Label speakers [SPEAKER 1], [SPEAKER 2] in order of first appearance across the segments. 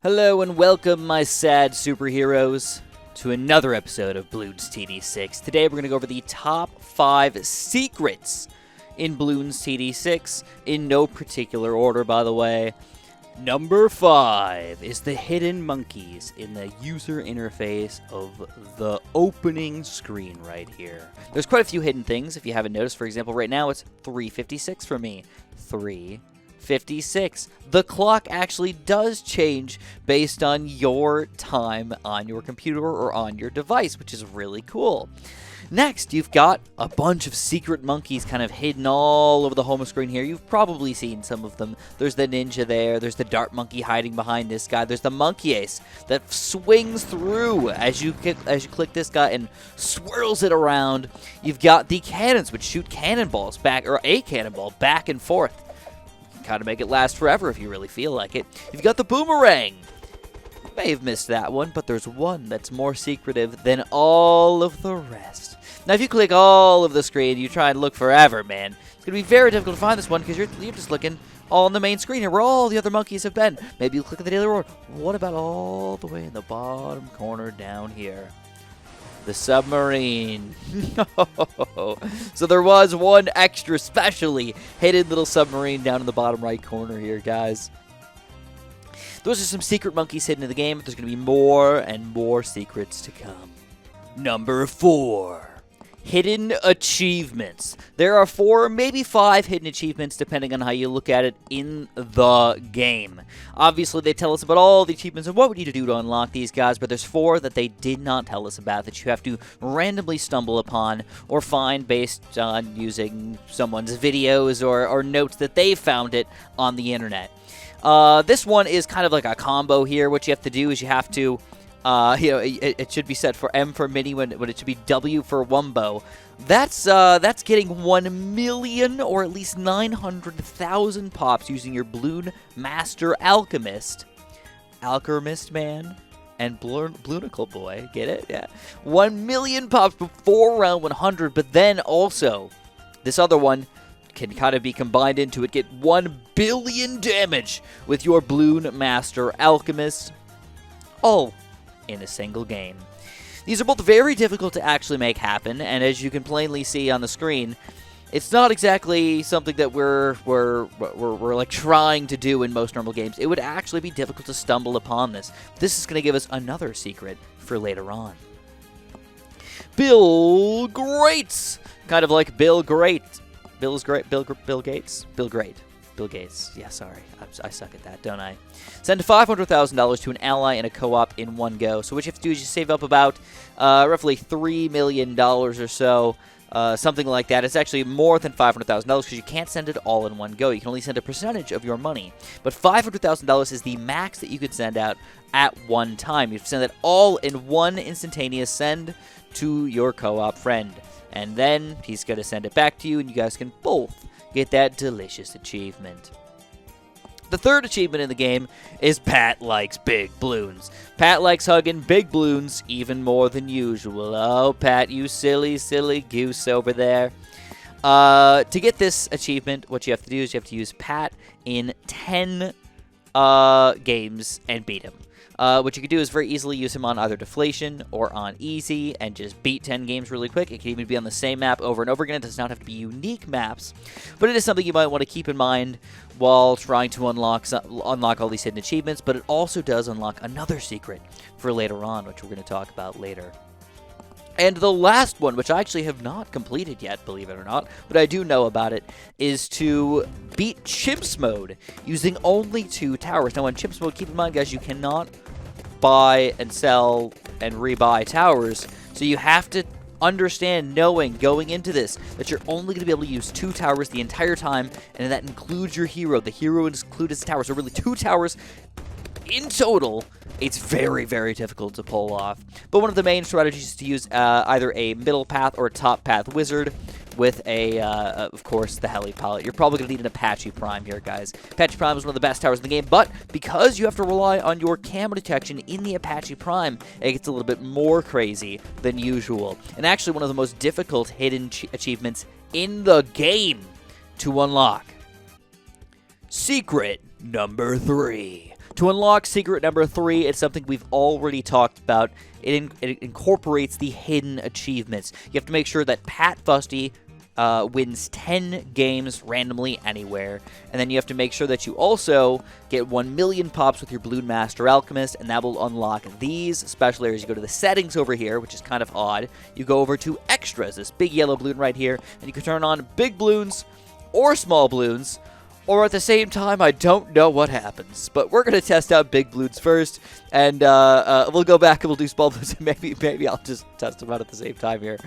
[SPEAKER 1] Hello and welcome, my sad superheroes, to another episode of Bloons TD 6. Today we're going to go over the top 5 secrets in Bloons TD 6, in no particular order, by the way. Number 5 is the hidden monkeys in the user interface of the opening screen right here. There's quite a few hidden things, if you haven't noticed. For example, right now it's 3:56 for me. 3:56. The clock actually does change based on your time on your computer or on your device, which is really cool. Next, you've got a bunch of secret monkeys kind of hidden all over the home screen here. You've probably seen some of them. There's the ninja there. There's the dart monkey hiding behind this guy. There's the monkey ace that swings through as you click this guy and swirls it around. You've got the cannons, which shoot cannonballs back, or a cannonball back and forth. You can kind of make it last forever if you really feel like it. You've got the boomerang. May have missed that one, but there's one that's more secretive than all of the rest. Now, if you click all of the screen, you try and look forever, man. It's going to be very difficult to find this one because you're just looking all on the main screen here where all the other monkeys have been. Maybe you click at the daily reward. What about all the way in the bottom corner down here? The submarine. So there was one extra specially hidden little submarine down in the bottom right corner here, guys. Those are some secret monkeys hidden in the game. There's going to be more and more secrets to come. Number 4. Hidden achievements. There are 4, maybe 5 hidden achievements, depending on how you look at it, in the game. Obviously, they tell us about all the achievements and what we need to do to unlock these guys, but there's 4 that they did not tell us about that you have to randomly stumble upon or find based on using someone's videos or notes that they found it on the internet. This one is kind of like a combo here. What you have to do is you have to it should be set for M for mini when it should be W for Wumbo. That's getting 1 million or at least 900,000 pops using your Bloon Master Alchemist Man, and Bloonicle Boy. Get it? Yeah. 1 million pops before round 100, but then also this other one can kind of be combined into it. Get 1 billion damage with your Bloon Master Alchemist. All in a single game. These are both very difficult to actually make happen, and as you can plainly see on the screen, it's not exactly something that we're like trying to do in most normal games. It would actually be difficult to stumble upon this. This is going to give us another secret for later on. Bill Gates, kind of like Bill Great. Bill Gates. Bill Gates. Yeah, sorry. I suck at that, don't I? Send $500,000 to an ally in a co-op in one go. So what you have to do is you save up about roughly $3 million or so, something like that. It's actually more than $500,000 because you can't send it all in one go. You can only send a percentage of your money. But $500,000 is the max that you could send out at one time. You have to send it all in one instantaneous send to your co-op friend. And then he's going to send it back to you, and you guys can both get that delicious achievement. The third achievement in the game is Pat likes big balloons. Pat likes hugging big balloons even more than usual. Oh, Pat, you silly, silly goose over there. To get this achievement, what you have to do is you have to use Pat in 10 games and beat him. What you can do is very easily use him on either Deflation or on Easy and just beat 10 games really quick. It can even be on the same map over and over again. It does not have to be unique maps, but it is something you might want to keep in mind while trying to unlock all these hidden achievements, but it also does unlock another secret for later on, which we're going to talk about later. And the last one, which I actually have not completed yet, believe it or not, but I do know about it, is to beat Chimps Mode using only 2 towers. Now, in Chimps Mode, keep in mind, guys, you cannot buy and sell and rebuy towers, so you have to understand, going into this, that you're only going to be able to use 2 towers the entire time, and that includes your hero. The hero includes his tower, so really 2 towers in total. It's very, very difficult to pull off. But one of the main strategies is to use either a middle path or a top path wizard with of course, the heli pilot. You're probably going to need an Apache Prime here, guys. Apache Prime is one of the best towers in the game, but because you have to rely on your camo detection in the Apache Prime, it gets a little bit more crazy than usual. And actually one of the most difficult hidden achievements in the game to unlock. Secret number 3. To unlock secret number 3, it's something we've already talked about. It incorporates the hidden achievements. You have to make sure that Pat Fusty wins 10 games randomly anywhere. And then you have to make sure that you also get 1 million pops with your Bloon Master Alchemist, and that will unlock these special areas. You go to the settings over here, which is kind of odd. You go over to extras, this big yellow balloon right here, and you can turn on big balloons or small balloons. Or at the same time, I don't know what happens. But we're going to test out big balloons first, and we'll go back and we'll do small balloons, and maybe I'll just test them out at the same time here.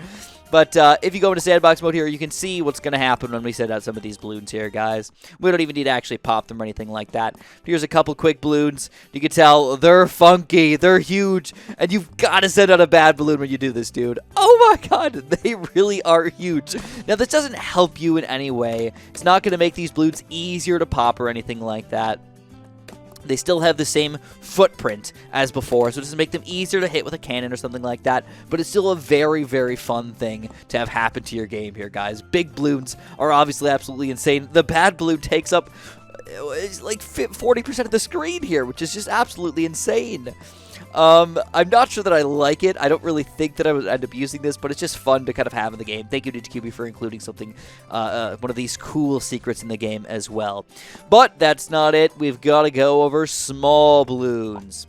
[SPEAKER 1] But if you go into sandbox mode here, you can see what's going to happen when we send out some of these balloons here, guys. We don't even need to actually pop them or anything like that. Here's a couple quick balloons. You can tell they're funky, they're huge, and you've got to send out a bad balloon when you do this, dude. Oh my god, they really are huge. Now, this doesn't help you in any way. It's not going to make these balloons easier to pop or anything like that. They still have the same footprint as before, so it doesn't make them easier to hit with a cannon or something like that, but it's still a very, very fun thing to have happen to your game here, guys. Big balloons are obviously absolutely insane. The bad balloon takes up like 40% of the screen here, which is just absolutely insane. I'm not sure that I like it. I don't really think that I would end up using this, but it's just fun to kind of have in the game. Thank you, DigiQB, for including something, one of these cool secrets in the game as well. But that's not it. We've got to go over small balloons.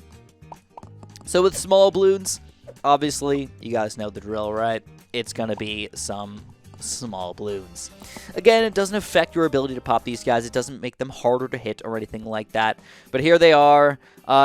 [SPEAKER 1] So with small balloons, obviously, you guys know the drill, right? It's going to be some small balloons. Again, it doesn't affect your ability to pop these guys. It doesn't make them harder to hit or anything like that. But here they are.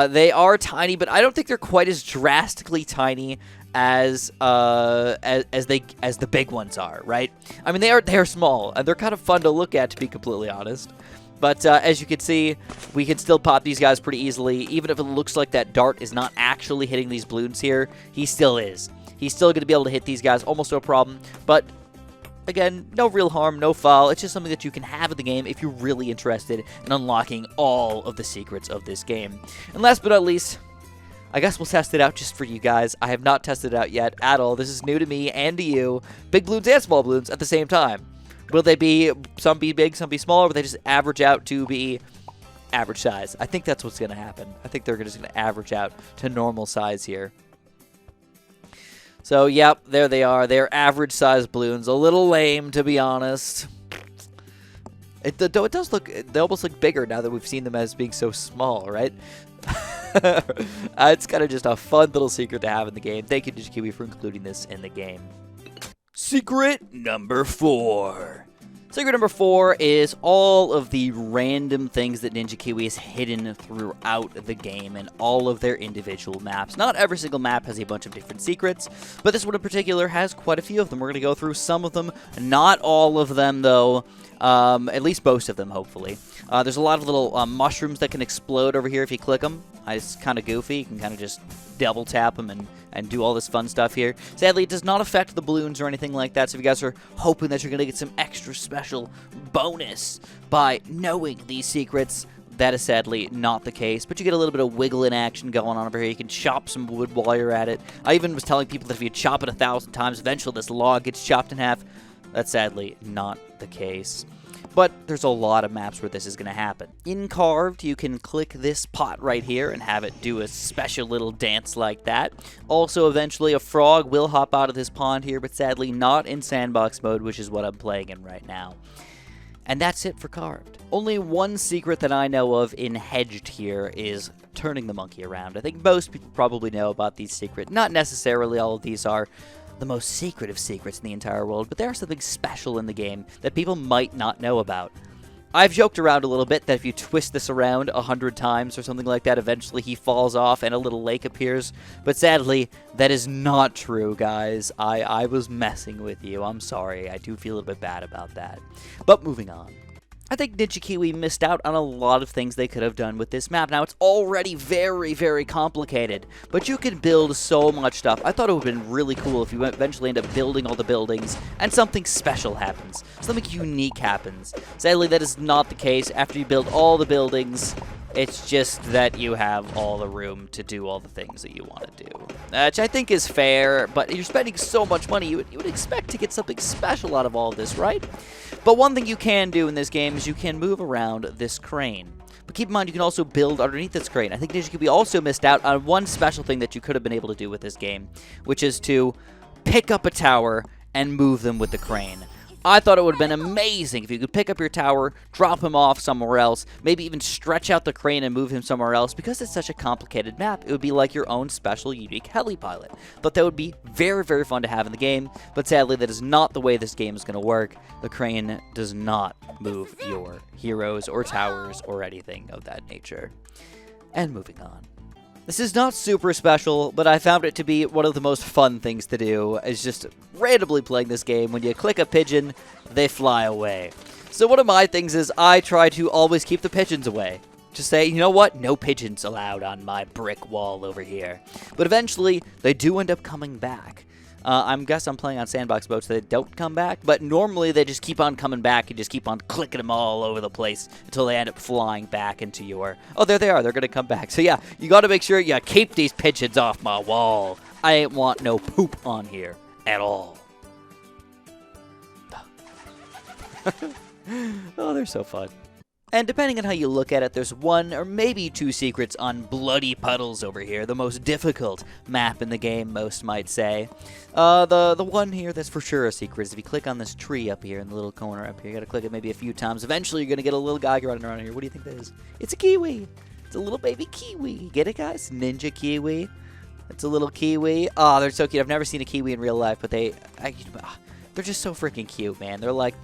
[SPEAKER 1] They are tiny, but I don't think they're quite as drastically tiny as the big ones are, right? I mean, they are small, and they're kind of fun to look at, to be completely honest. But as you can see, we can still pop these guys pretty easily. Even if it looks like that dart is not actually hitting these balloons here, he still is. He's still going to be able to hit these guys almost no problem. But again, no real harm, no foul. It's just something that you can have in the game if you're really interested in unlocking all of the secrets of this game. And last but not least, I guess we'll test it out just for you guys. I have not tested it out yet at all. This is new to me and to you. Big balloons and small balloons at the same time. Will they be, some be big, some be small, or will they just average out to be average size? I think that's what's going to happen. I think they're just going to average out to normal size here. So, yep, there they are. They're average-sized balloons. A little lame, to be honest. Though it does look, they almost look bigger now that we've seen them as being so small, right? It's kind of just a fun little secret to have in the game. Thank you, DigiQB, for including this in the game. Secret number 4. Secret number 4 is all of the random things that Ninja Kiwi has hidden throughout the game and all of their individual maps. Not every single map has a bunch of different secrets, but this one in particular has quite a few of them. We're going to go through some of them, not all of them though, at least most of them hopefully. There's a lot of little mushrooms that can explode over here if you click them. It's kind of goofy. You can kind of just double tap them and do all this fun stuff here. Sadly, it does not affect the balloons or anything like that, so if you guys are hoping that you're going to get some extra special bonus by knowing these secrets, that is sadly not the case, but you get a little bit of wiggling action going on over here. You can chop some wood while you're at it. I even was telling people that if you chop it 1,000 times, eventually this log gets chopped in half. That's sadly not the case. But there's a lot of maps where this is going to happen. In Carved, you can click this pot right here and have it do a special little dance like that. Also, eventually, a frog will hop out of this pond here, but sadly not in sandbox mode, which is what I'm playing in right now. And that's it for Carved. Only one secret that I know of in Hedged here is turning the monkey around. I think most people probably know about these secrets. Not necessarily all of these are the most secret of secrets in the entire world, but there's something special in the game that people might not know about. I've joked around a little bit that if you twist this around 100 times or something like that, eventually he falls off and a little lake appears, but sadly, that is not true, guys. I was messing with you. I'm sorry. I do feel a bit bad about that. But moving on. I think Ninja Kiwi missed out on a lot of things they could have done with this map. Now, it's already very, very complicated, but you can build so much stuff. I thought it would have been really cool if you eventually end up building all the buildings and something special happens. Something unique happens. Sadly, that is not the case. After you build all the buildings, it's just that you have all the room to do all the things that you want to do. Which I think is fair, but you're spending so much money, you would expect to get something special out of all of this, right? But one thing you can do in this game is you can move around this crane. But keep in mind, you can also build underneath this crane. I think Ninja Kiwi also missed out on one special thing that you could have been able to do with this game, which is to pick up a tower and move them with the crane. I thought it would have been amazing if you could pick up your tower, drop him off somewhere else, maybe even stretch out the crane and move him somewhere else. Because it's such a complicated map, it would be like your own special, unique heli pilot. Thought that would be very, very fun to have in the game, but sadly that is not the way this game is going to work. The crane does not move your heroes or towers or anything of that nature. And moving on. This is not super special, but I found it to be one of the most fun things to do, is just randomly playing this game. When you click a pigeon, they fly away. So one of my things is I try to always keep the pigeons away. Just say, you know what, no pigeons allowed on my brick wall over here. But eventually, they do end up coming back. I guess I'm playing on sandbox mode, so they don't come back. But normally, they just keep on coming back and just keep on clicking them all over the place until they end up flying back into your... Oh, there they are. They're going to come back. So yeah, you got to make sure you keep these pigeons off my wall. I ain't want no poop on here at all. Oh, they're so fun. And depending on how you look at it, there's one or maybe two secrets on Bloody Puddles over here, the most difficult map in the game, most might say. The one here that's for sure a secret is if you click on this tree up here in the little corner up here, you gotta click it maybe a few times. Eventually, you're gonna get a little guy running around here. What do you think that is? It's a kiwi. It's a little baby kiwi. Get it, guys? Ninja kiwi. It's a little kiwi. Oh, they're so cute. I've never seen a kiwi in real life, but they're just so freaking cute, man. They're like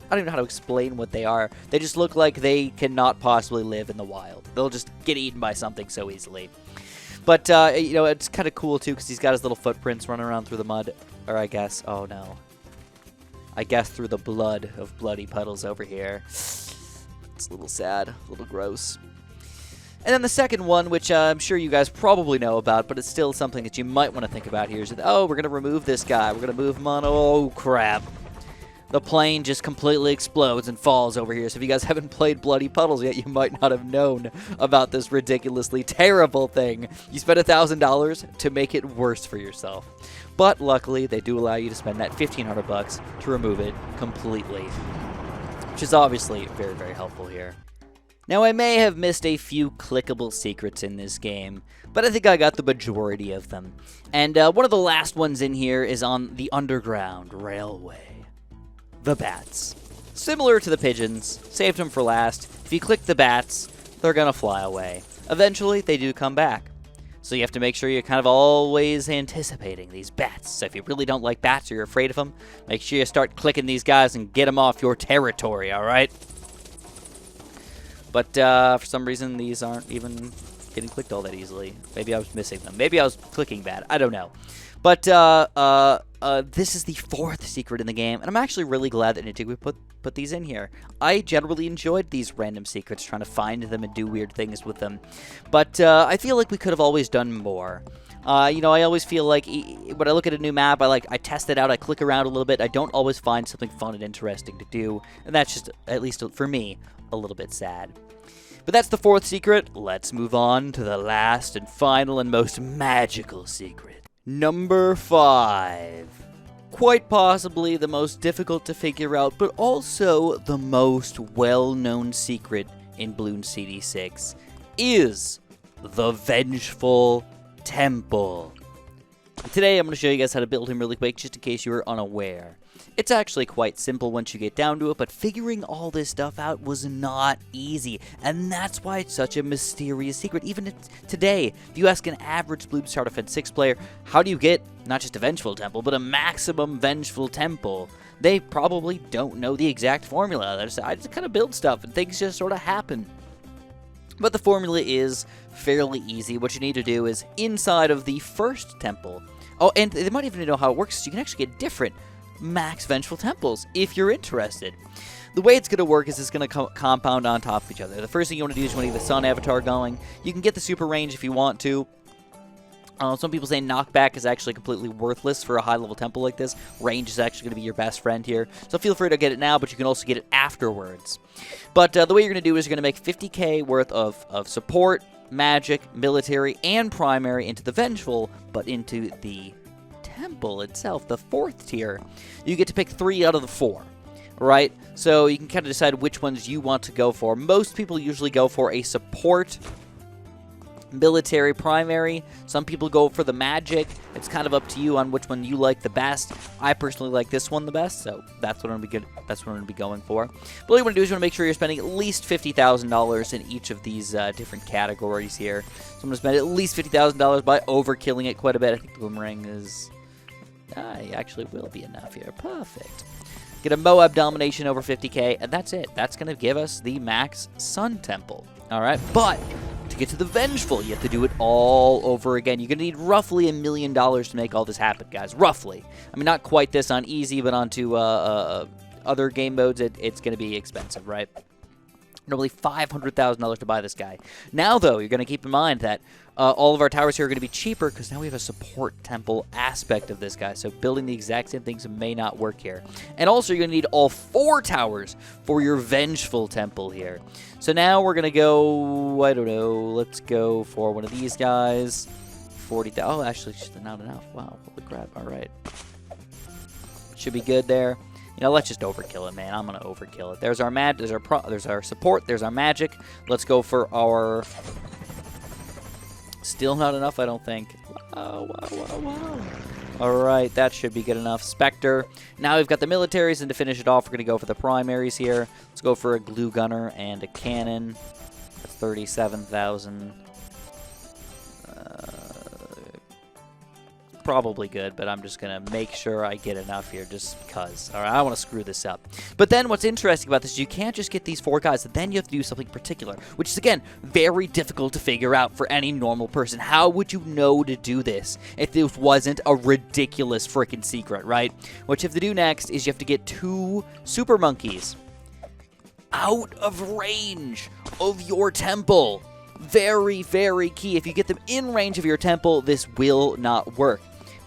[SPEAKER 1] I don't even know how to explain what they are. They just look like they cannot possibly live in the wild. They'll just get eaten by something so easily. But, you know, it's kind of cool, too, because he's got his little footprints running around through the mud. Or I guess, oh no. I guess through the blood of Bloody Puddles over here. It's a little sad, a little gross. And then the second one, which I'm sure you guys probably know about, but it's still something that you might want to think about here, is that, oh, we're going to remove this guy. We're going to move him on. Oh, crap. The plane just completely explodes and falls over here. So if you guys haven't played Bloody Puddles yet, you might not have known about this ridiculously terrible thing. You spent $1,000 to make it worse for yourself. But luckily, they do allow you to spend that $1,500 to remove it completely, which is obviously very, very helpful here. Now, I may have missed a few clickable secrets in this game, but I think I got the majority of them. And one of the last ones in here is on the Underground Railway. The bats. Similar to the pigeons, saved them for last. If you click the bats, they're going to fly away. Eventually, they do come back. So you have to make sure you're kind of always anticipating these bats. So if you really don't like bats or you're afraid of them, make sure you start clicking these guys and get them off your territory, alright? But for some reason, these aren't even getting clicked all that easily. Maybe I was missing them. Maybe I was clicking bad. I don't know. But this is the fourth secret in the game, and I'm actually really glad that Ninja put these in here. I generally enjoyed these random secrets, trying to find them and do weird things with them. But I feel like we could have always done more. You know, I always feel like when I look at a new map, I test it out, I click around a little bit, I don't always find something fun and interesting to do, and that's just, at least for me, a little bit sad. But that's the fourth secret. Let's move on to the last and final and most magical secret. Number 5. Quite possibly the most difficult to figure out, but also the most well-known secret in Bloons TD 6 is the Vengeful Temple. Today I'm going to show you guys how to build him really quick, just in case you were unaware. It's actually quite simple once you get down to it, but figuring all this stuff out was not easy, and that's why it's such a mysterious secret. Even today, if you ask an average Bloons Tower Defense 6 player, how do you get not just a Vengeful Temple, but a maximum Vengeful Temple, they probably don't know the exact formula. I just kind of build stuff, and things just sort of happen. But the formula is fairly easy. What you need to do is inside of the first temple. Oh, and they might even know how it works. So you can actually get different max Vengeful Temples if you're interested. The way it's going to work is it's going to compound on top of each other. The first thing you want to do is you want to get the sun avatar going. You can get the super range if you want to. Some people say knockback is actually completely worthless for a high-level temple like this. Range is actually going to be your best friend here. So feel free to get it now, but you can also get it afterwards. But the way you're going to do is you're going to make 50k worth of support, magic, military, and primary into the Vengeful, but into the temple itself, the fourth tier, you get to pick 3 out of the 4. right? So you can kind of decide which ones you want to go for. Most people usually go for a support, military primary. Some people go for the magic. It's kind of up to you on which one you like the best. I personally like this one the best, so that's what I'm gonna be going for. But all you want to do is you want to make sure you're spending at least $50,000 in each of these different categories here. So I'm gonna spend at least $50,000 by overkilling it quite a bit. I think the boomerang is actually will be enough here. Perfect. Get a Moab domination over 50k, and that's it. That's gonna give us the max Sun Temple. All right, but to get to the Vengeful, you have to do it all over again. You're going to need roughly $1 million to make all this happen, guys. Roughly. I mean, not quite this on easy, but onto other game modes, it's going to be expensive, right? Normally $500,000 to buy this guy. Now, though, you're going to keep in mind that all of our towers here are going to be cheaper because now we have a support temple aspect of this guy. So building the exact same things may not work here. And also, you're going to need all 4 towers for your Vengeful Temple here. So now we're going to go, I don't know, let's go for one of these guys. 40,000. Oh, actually, not enough. Wow, holy crap. All right. Should be good there. You know, let's just overkill it, man. I'm gonna overkill it. There's our there's our support. There's our magic. Let's go for our. Still not enough, I don't think. Wow, wow, wow, wow. All right, that should be good enough. Spectre. Now we've got the militaries, and to finish it off, we're gonna go for the primaries here. Let's go for a glue gunner and a cannon. That's 37,000. Probably good, but I'm just going to make sure I get enough here just because. All right, I don't want to screw this up. But then what's interesting about this is you can't just get these 4 guys. Then you have to do something particular, which is, again, very difficult to figure out for any normal person. How would you know to do this if this wasn't a ridiculous freaking secret, right? What you have to do next is you have to get 2 super monkeys out of range of your temple. Very, very key. If you get them in range of your temple, this will not work.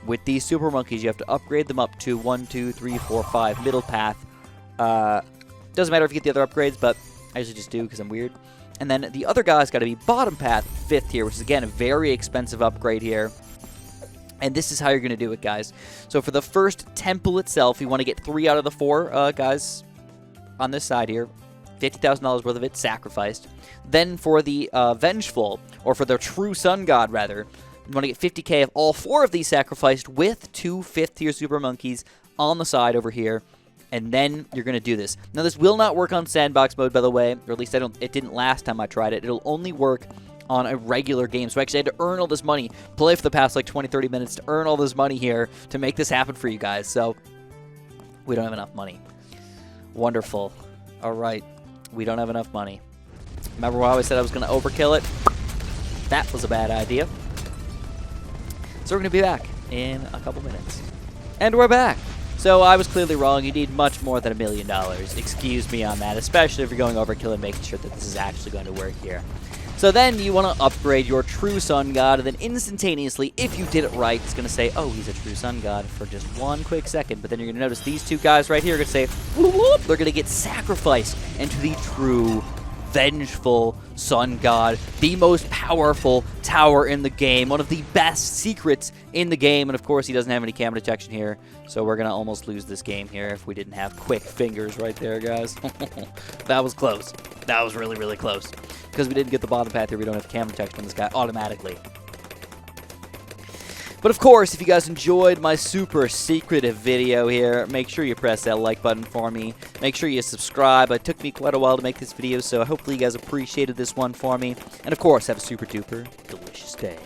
[SPEAKER 1] With these super monkeys, you have to upgrade them up to 1, 2, 3, 4, 5, middle path. Doesn't matter if you get the other upgrades, but I usually just do because I'm weird. And then the other guy's got to be bottom path, 5th here, which is, again, a very expensive upgrade here. And this is how you're going to do it, guys. So for the first temple itself, you want to get 3 out of the 4 guys on this side here. $50,000 worth of it sacrificed. Then for the Vengeful, or for the True Sun God, rather, you want to get 50k of all 4 of these sacrificed with 2 5th-tier super monkeys on the side over here. And then you're going to do this. Now, this will not work on sandbox mode, by the way, or at least it didn't last time I tried it. It'll only work on a regular game. So I actually had to earn all this money, play for the past like 20, 30 minutes to earn all this money here to make this happen for you guys. So we don't have enough money. Wonderful. All right. We don't have enough money. Remember when I always said I was going to overkill it? That was a bad idea. So we're going to be back in a couple minutes. And we're back. So I was clearly wrong. You need much more than $1 million. Excuse me on that, especially if you're going overkill and making sure that this is actually going to work here. So then you want to upgrade your True Sun God, and then instantaneously, if you did it right, it's going to say, oh, he's a True Sun God for just 1 quick second. But then you're going to notice these 2 guys right here are going to say, whoop, whoop, they're going to get sacrificed into the True Vengeful Sun God, the most powerful tower in the game, one of the best secrets in the game. And of course, he doesn't have any camera detection here, so we're going to almost lose this game here if we didn't have quick fingers right there, guys. That was close. That was really, really close. Because we didn't get the bottom path here, we don't have camera detection on this guy automatically. But of course, if you guys enjoyed my super secretive video here, make sure you press that like button for me. Make sure you subscribe. It took me quite a while to make this video, so hopefully you guys appreciated this one for me. And of course, have a super duper delicious day.